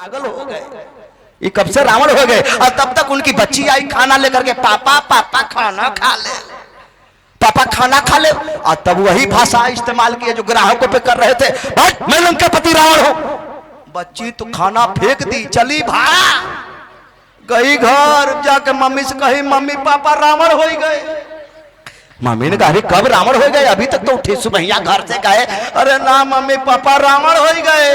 पागल हो गए, ये कब से रावण हो गए। और तब तक उनकी बच्ची आई खाना लेकर के, पापा पापा खाना खा ले, पापा खाना खा ले। और तब वही भाषा इस्तेमाल किए जो ग्राहकों पे कर रहे थे, बट मैं लंका पति रावण हूं। बच्ची तो खाना फेंक दी, चली भाग गई घर, जाके मम्मी से कही मम्मी पापा रावण हो गए। मम्मी ने कहा अरे कब रावण हो गए, अभी तक तो उठे सुबह घर से गए। अरे ना मम्मी पापा रावण हो गए।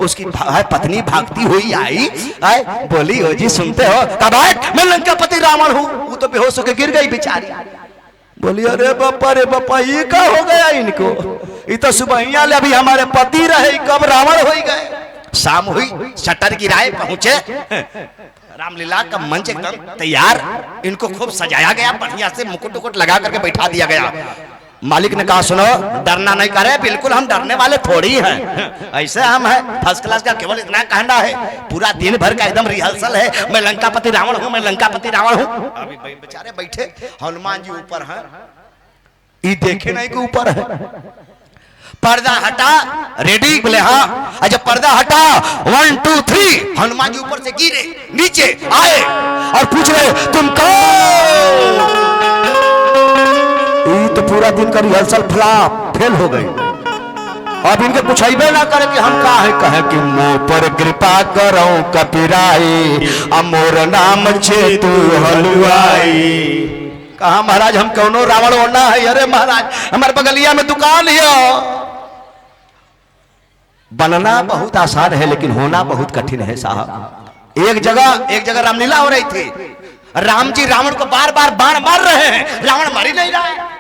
उसकी पत्नी भागती हुई आई, बोली हो जी सुनते हो, कब मैं लंका पति रावण हूं। वो तो बेहोश होकर गिर गई बेचारी। बोली अरे बापा ये क्या हो गया इनको, ये तो सुबह अभी हमारे पति रहे, कब रावण हो गए। शाम हुई, शटर गिराए, पहुंचे, रामलीला का मंच एकदम तैयार, इनको खूब सजाया गया, बढ़िया से मुकुट उकुट लगा करके बैठा दिया गया। मालिक ने कहा सुनो डरना नहीं करे, बिल्कुल हम डरने वाले थोड़ी हैं, ऐसे हम हैं फर्स्ट क्लास का, केवल इतना कहना है, पूरा दिन भर का एकदम रिहर्सल है, मैं लंकापति रावण हूँ, मैं लंकापति रावण हूँ। अभी बेचारे बैठे, हनुमान जी ऊपर हैं, ये देखे नहीं कि ऊपर है। पर्दा हटा, रेडी, बोले हाँ। जब पर्दा हटा 1 2 3, हनुमान जी ऊपर से गिरे, नीचे आए और पूछ रहे तुम कौन। तो पूरा दिन का रिहर्सल फ्लॉप फेल हो गई। अब इनके कुछ अबे ना करे कि हम का है, कहे कि मुंह पर कृपा करो कपिराई, अमोर नाम छे तू हलवाई। कहा महाराज हम कौनो रावण होना है, अरे महाराज हमारे बगलिया में दुकान है। बनना बहुत आसान है लेकिन होना बहुत कठिन है साहब। एक जगह रामलीला हो रही थी, राम जी रावण को बार बार बाण मार रहे हैं, रावण मार ही नहीं रहा है।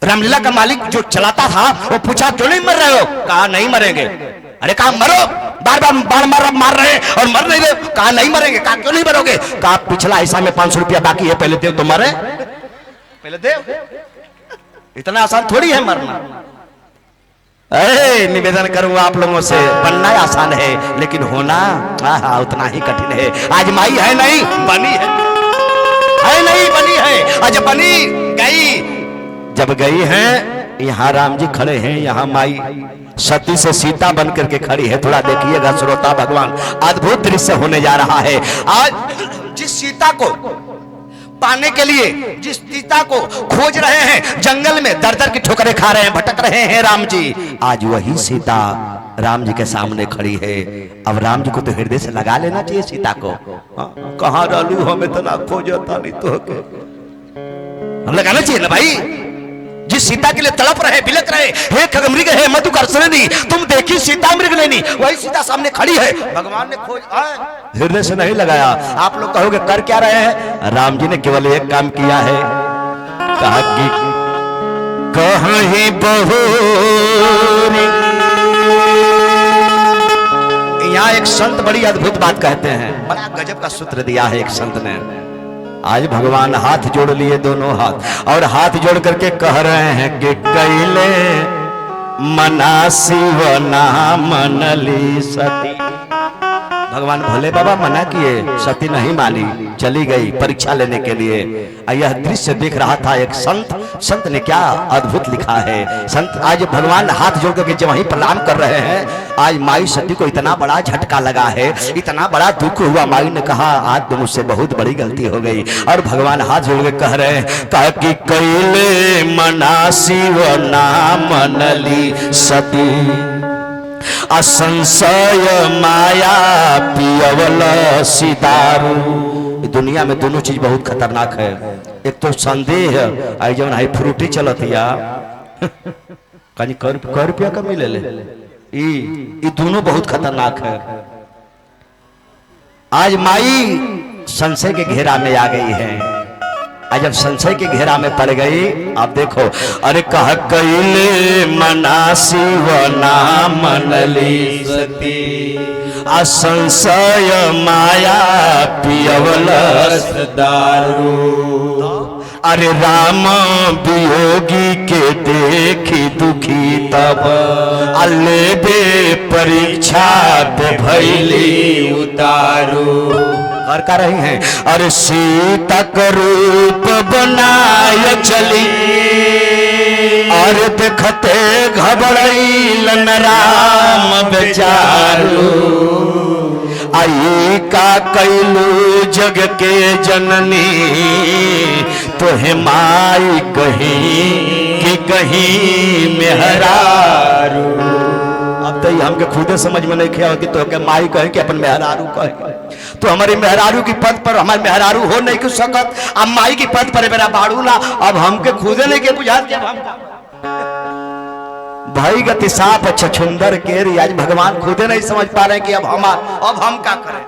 रामलीला का मालिक जो चलाता था वो पूछा क्यों नहीं मर रहे हो, कहा नहीं मरेंगे। अरे कहा मरो, बार बार बाण मार रहे हैं और मर नहीं रहे, कहा नहीं मरेंगे। कहा क्यों नहीं मरोगे, कहा पिछला ऐसा में 500 रुपया बाकी है, पहले दे तो मरे, पहले दे। इतना आसान थोड़ी है मरना। निवेदन करूं आप लोगों से, बनना आसान है लेकिन होना उतना ही कठिन है। आज माई है नहीं बनी है नहीं बनी है, आज बनी गई। जब गई है, यहाँ राम जी खड़े हैं, यहाँ माई सती से सीता बन करके खड़ी है। थोड़ा देखिएगा श्रोता भगवान, अद्भुत दृश्य होने जा रहा है। आज जिस सीता को पाने के लिए, जिस सीता को खोज रहे हैं, जंगल में दर दर की ठोकरें खा रहे हैं, भटक रहे हैं राम जी, आज वही सीता राम जी के सामने खड़ी है। अब राम जी को तो हृदय से लगा लेना चाहिए सीता को। कहाँ डालू हमें तो ना खोजता नहीं तो लगाना चाहिए ना भाई। जिस सीता के लिए तड़प रहे, बिलक रहे, हे खगमृग हे मधुकर्षणी, तुम देखी सीता मृग लेनी, वही सीता सामने खड़ी है। भगवान ने खोज हृदय से नहीं लगाया। आप लोग कहोगे कर क्या रहे हैं, राम जी ने केवल एक काम किया है, कहा कि कहीं बहू। यहाँ एक संत बड़ी अद्भुत बात कहते हैं, बड़ा गजब का सूत्र दिया है एक संत ने। आज भगवान हाथ जोड़ लिए दोनों हाथ, और हाथ जोड़ करके कह रहे हैं कि कैले मना शिव ना मनली सती। भगवान भोले बाबा मना किए, सती नहीं मानी, चली गई परीक्षा लेने के लिए। यह दृश्य देख रहा था एक संत ने क्या अद्भुत लिखा है। संत आज भगवान हाथ जोड़ करके जब वहीं प्रणाम कर रहे हैं, आज माई सती को इतना बड़ा झटका लगा है, इतना बड़ा दुख हुआ। माई ने कहा आज तो मुझसे बहुत बड़ी गलती हो गई, और भगवान हाथ जोड़ के कह रहे हैं, कहा कि कैले मना शिव ना मनली सती, असंशय माया पियवल सिदारू। दुनिया में दोनों चीज बहुत खतरनाक है, एक तो संदेह आई जौन हाई फ्रूटी चलत या कहीं कर रुपया का मिले ले, ये दोनों बहुत खतरनाक है। आज माई संशय के घेरा में आ गई है। आज जब संशय के घेरा में पड़ गई, आप देखो, अरे कह कैले मना शिव ना मनली सती, असंशय माया पियवल दारू। अरे राम वियोगी के देखी दुखी तब, अल्लेबे परीक्षा पे भैली उतारू। और कर रही हैं, अरे सीता का रूप बनाय चली, और देखते घबराइलन राम बेचारू। कैलू जग के जननी तोहे माई कहीं कि कहीं मेहरारू। अब तो हमके खुदे समझ में नहीं किया कि तो के माई कहे कि अपन मेहरारू कहे। तो हमारी मेहरारू की पद पर हमारे मेहरारू हो नहीं कुछ सकत, अब माई की पद पर मेरा बाड़ू ना। अब हमके खुदे नहीं के बुझा जब हम भाई गति साफ छछुंदर के आज भगवान खुदे नहीं समझ पा रहे कि अब हम क्या करें।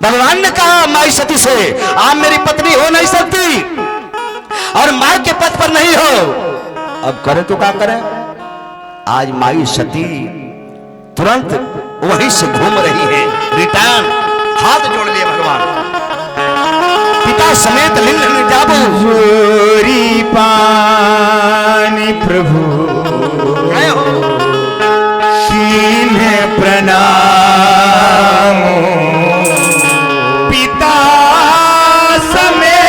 भगवान ने कहा माई सती से आप मेरी पत्नी हो नहीं सकती और मां के पद पर नहीं हो, अब करें तो क्या करें। आज माई सती तुरंत वहीं से घूम रही है, रिटर्न हाथ जोड़ लिए भगवान पिता समेत लिंग जाबो जोरी पानी प्रभु कीन्हे प्रणाम पिता समेत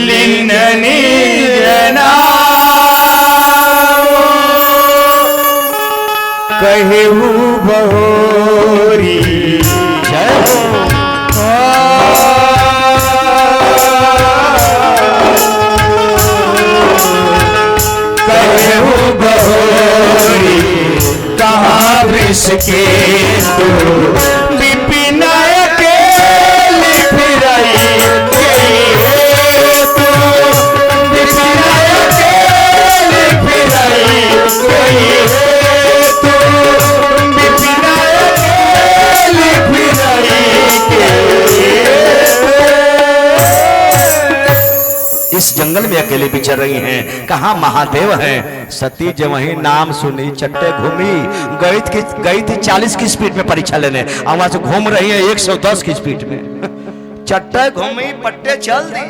लिंग कहेहु बहोरी जय हो। कहेहु बहोरी कहाँ वृष के तो विपिन के फिराई तो विपिन के फिराई इस जंगल में अकेले विचर रही हैं। कहाँ महादेव हैं। सती जब वही नाम सुनी चट्टे घूमी, गई थी 40 की स्पीड में परीक्षा लेने, और वहां से घूम रही है 110 की स्पीड में। चट्टे घूमी पट्टे चल दी,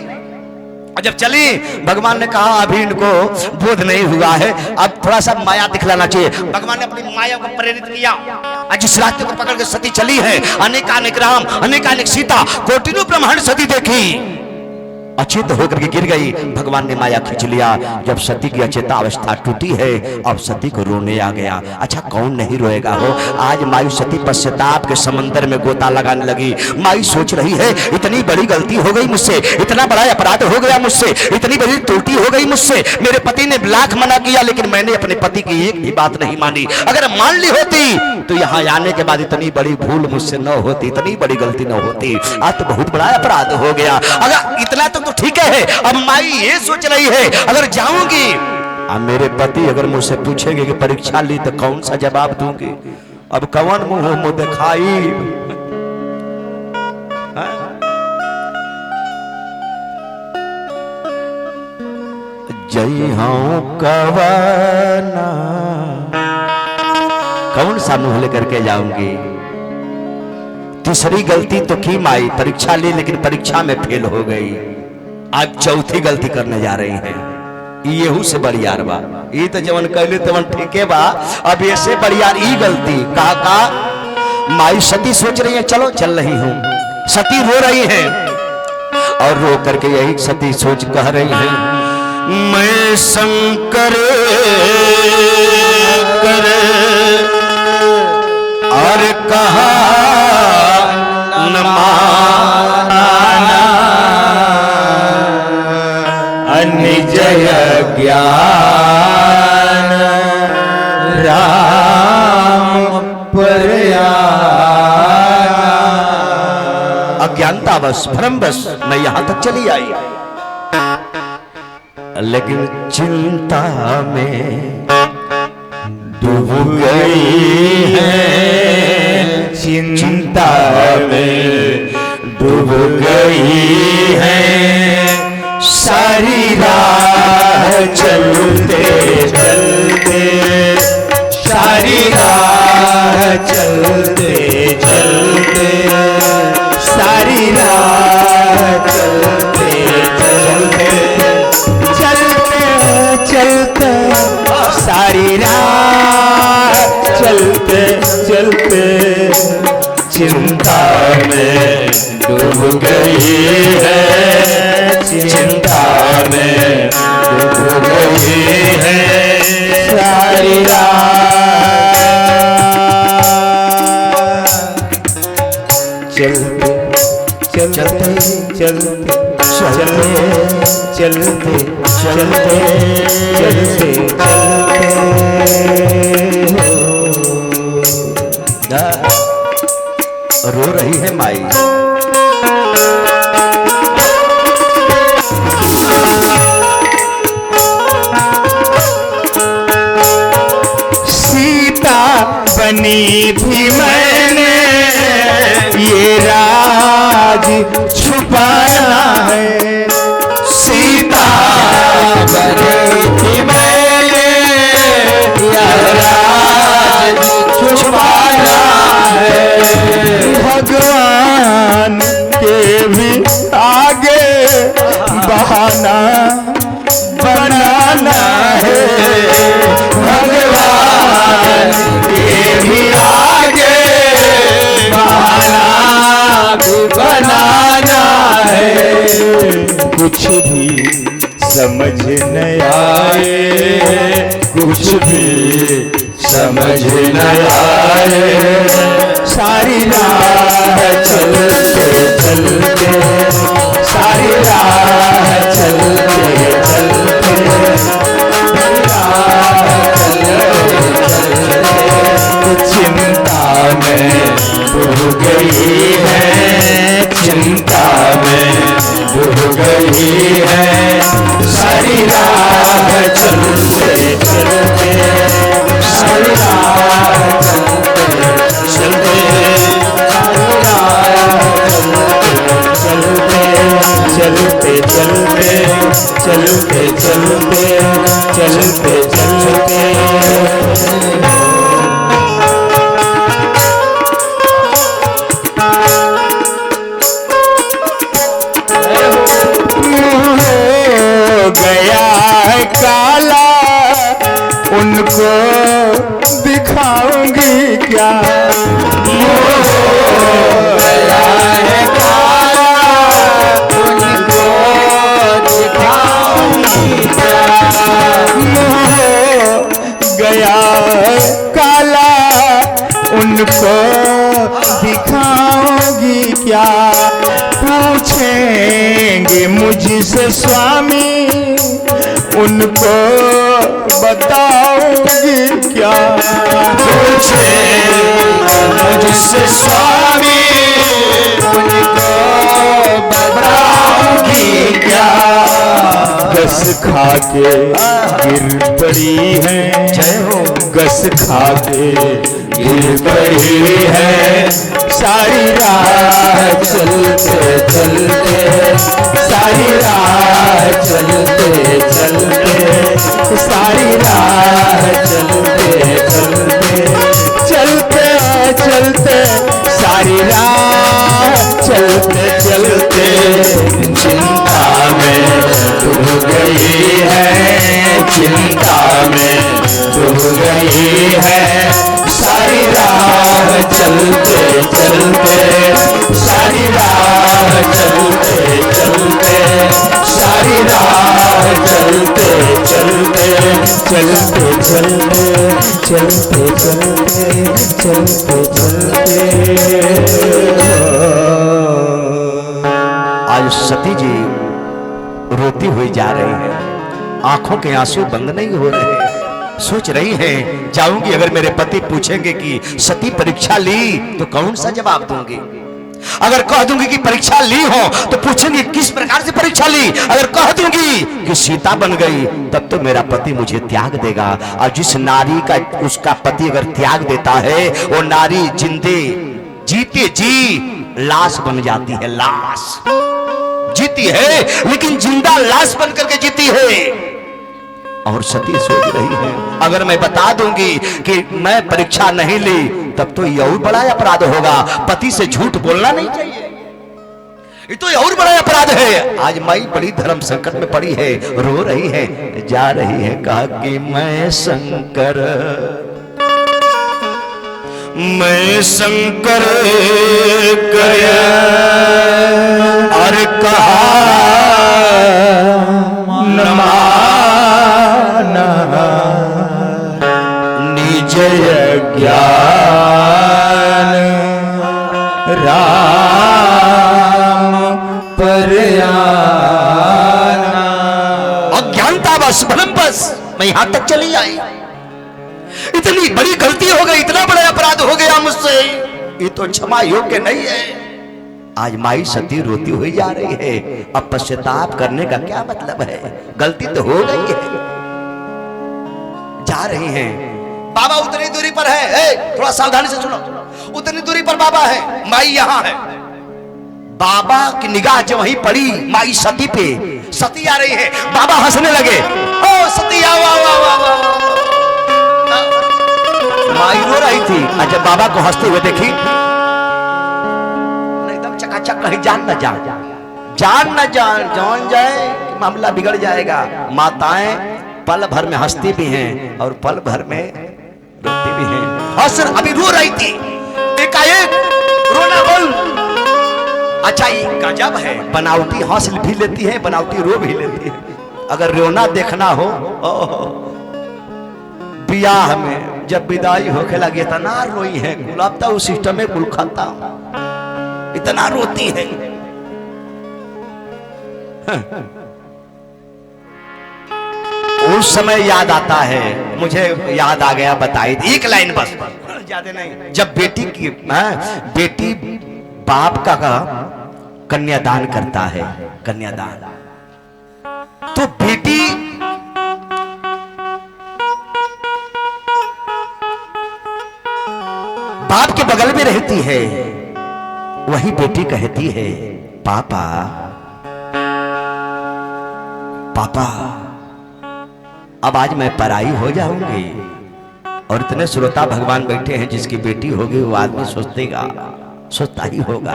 और जब चली भगवान ने कहा अभी इनको बोध नहीं हुआ है, अब थोड़ा सा माया दिखलाना चाहिए। भगवान ने अपनी माया को प्रेरित किया, जिस रास्ते को पकड़ के सती चली है, अनेकानेक राम अनेकानेक सीता कोटिनों ब्रह्मांड सती देखी, अचेत होकर के गिर गई। भगवान ने माया खींच लिया। जब सती की अचेता अवस्था टूटी है, अब सती को रोने आ गया। अच्छा कौन नहीं रोएगा हो। आज माई सती पश्चाताप के समंदर में गोता लगाने लगी। माई सोच रही है इतनी बड़ी गलती हो गई मुझसे, इतना बड़ा अपराध हो गया मुझसे, इतनी बड़ी त्रुटि हो गई मुझसे। मेरे पति ने लाख मना किया लेकिन मैंने अपने पति की एक भी बात नहीं मानी। अगर मान ली होती तो यहाँ आने के बाद इतनी बड़ी भूल मुझसे न होती, इतनी बड़ी गलती न होती। आज तो बहुत बड़ा अपराध हो गया। अगर इतना तो ठीक है। अब माई ये सोच रही है अगर जाऊंगी, अब मेरे पति अगर मुझसे पूछेंगे कि परीक्षा ली तो कौन सा जवाब दूंगी, अब कौन मुंह दिखाई। जय हूं कवना, कौन सा मुंह लेकर के जाऊंगी। तीसरी गलती तो की माई, परीक्षा ली लेकिन परीक्षा में फेल हो गई। आज चौथी गलती करने जा रही हैं। येहू से बड़ियार बा, ये तो जवन कहले तवन ठीके बा, अब ऐसे बड़ियार ई गलती का माई सती सोच रही है चलो चल रही हूं। सती रो रही है और रो करके यही सती सोच कह रही है मैं शंकर कर और कहा न माना निजय ज्ञान राम परया। अज्ञानता बस भ्रम बस मैं यहां तक चली आई, लेकिन चिंता में डूब गई है, चिंता में डूब गई है। सारी राह चलते चलते, सारी राह चलते चलते, सारी राह चलते चलते, चलते चलते, सारी राह चलते चलते, चिंता में डूब गई है, चिंता में डूब गई है सारी रात। चलते चलते चलते चलते रो रही है माई। बनी थी मैंने ये राज छुपाना है। सीता बनी थी मैंने ये राज छुपाना है। भगवान के भी आगे बहाना बनाना है। भगवान भी आगे बहाना भी बनाना है। कुछ भी समझ न आए, कुछ भी समझ न आए, सारी राह चलते चलते, सारी राह चलते चलते, चिंता में डूब गई है, चिंता में डूब गई है, सारी राह चलते चलते, सारी राह चलते चलते, चलते चलते चलते चलते चलते चलते गया है काला, उनको दिखाऊंगी क्या। गया है काला, उनको दिखाऊंगी क्या। गया है काला, उनको दिखाऊंगी क्या। पूछेंगे मुझसे स्वामी, उनको बताऊंगी क्या। पूछेंगे मुझसे स्वामी, उनको बताऊंगी क्या। गस खा के गिर पड़ी है, जय हो, गस खा के गिर पड़ी है, सारी राह चलते चलते, सारी राह चलते चलते, सारी राह चलते चलते, चलते चलते, सारी राह चलते चलते, चिंता में डूब गई है, चिंता में डूब गई है, सारी राह चलते चलते, सारी राह चलते चलते, सारी राह चलते चलते, चलते चलते चलते चलते चलते चलते। आज सती जी रोती हुई जा रही है, आंखों के आंसू बंद नहीं हो रहे। सोच रही है जाऊंगी, अगर मेरे पति पूछेंगे कि सती परीक्षा ली तो कौन सा जवाब दूंगी। अगर कह दूंगी कि परीक्षा ली हो तो पूछेंगे किस प्रकार से परीक्षा ली। अगर कह दूंगी कि सीता बन गई तब तो मेरा पति मुझे त्याग देगा। और जिस नारी का उसका पति अगर त्याग देता है वो नारी जिंदे जीते जी लाश बन जाती है। लाश जीती है लेकिन जिंदा लाश बन करके जीती है। और सती सोच रही है अगर मैं बता दूंगी कि मैं परीक्षा नहीं ली तब तो ये और बड़ा अपराध होगा। पति से झूठ बोलना नहीं चाहिए, ये तो और बड़ा अपराध है। आज माई बड़ी धर्म संकट में पड़ी है, रो रही है, जा रही है, कहा कि मैं शंकर गया और कहा निज ज्ञान राम पर आना। मैं यहां तक चली आई। इतनी बड़ी गलती हो गई, इतना बड़ा अपराध हो गया मुझसे, ये तो क्षमा योग्य नहीं है। आज माई सती रोती हुई जा रही है। अब पश्चाताप करने का क्या मतलब है? गलती तो हो गई है। जा रही हैं। बाबा उतनी दूरी पर है, थोड़ा सावधानी से सुनो। उतनी दूरी पर बाबा है, माई यहां है। बाबा की निगाह जो वहीं पड़ी माई सती पे, सती आ रही है। बाबा हंसने लगे, ओ सती आओ आओ आओ आओ आओ। माई रो रही थी। जब बाबा को हंसते हुए देखी, एकदम चकाचक, कहीं जान न जान, जान न जान, जान जाए मामला बिगड़ जाएगा। माताएं पल भर में हंसती भी हैं और पल भर में रोती भी हैं। हंस अभी रो रही थी, एकाएक रोना बंद। अच्छा ये गजब है, बनावटी हंस भी लेती है, बनावटी रो भी लेती है। अगर रोना देखना हो, ब्याह में जब विदाई होके लगी इतना रोई है, गुलाब था उस सिस्टम में गुल खाता, इतना रोती है। उस समय याद आता है, मुझे याद आ गया, बताई एक लाइन बस, ज्यादा नहीं। जब बेटी की बेटी बाप का कन्यादान करता है, कन्यादान, तो बेटी बाप के बगल में रहती है। वही बेटी कहती है, पापा पापा अब आज मैं पराई हो जाऊंगी। और इतने श्रोता भगवान बैठे हैं, जिसकी बेटी होगी वो आदमी सोचता ही होगा।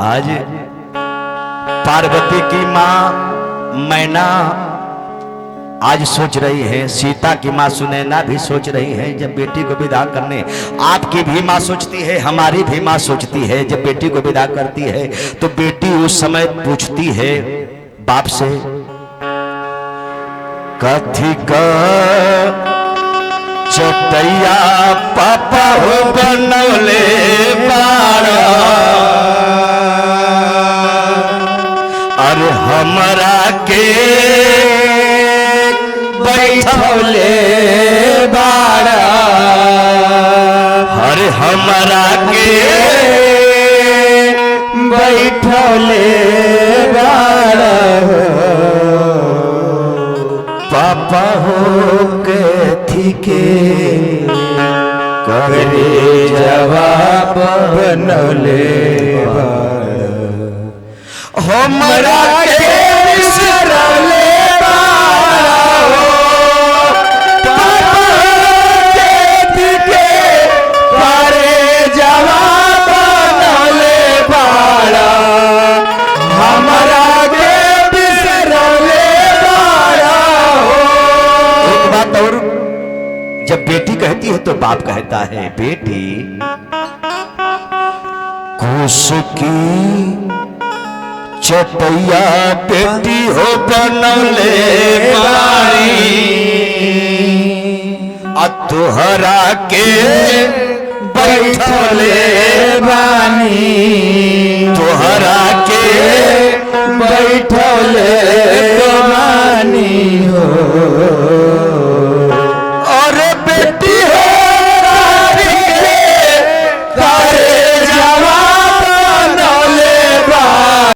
आज पार्वती की मां मैना आज सोच रही है, सीता की मां सुनैना भी सोच रही है, जब बेटी को विदा करने, आपकी भी मां सोचती है, हमारी भी मां सोचती है, जब बेटी को विदा करती है तो बेटी उस समय पूछती है बाप से, कथी का चटैया पापा हो बनौले बाड़ा, अरे हमरा के बैठौले बाड़ा, अरे हमरा के बैठौले बाड़ा, पापा हो के थी के करे जवाब बनौले बाड़ा, हमरा के बिसरौले जब बेटी कहती है तो बाप कहता है, बेटी कुश की चटैया बेटी हो बनौले बाड़ी, तुहरा के बैठौले बानी, तुहरा के बैठौले बानी हो। बेटी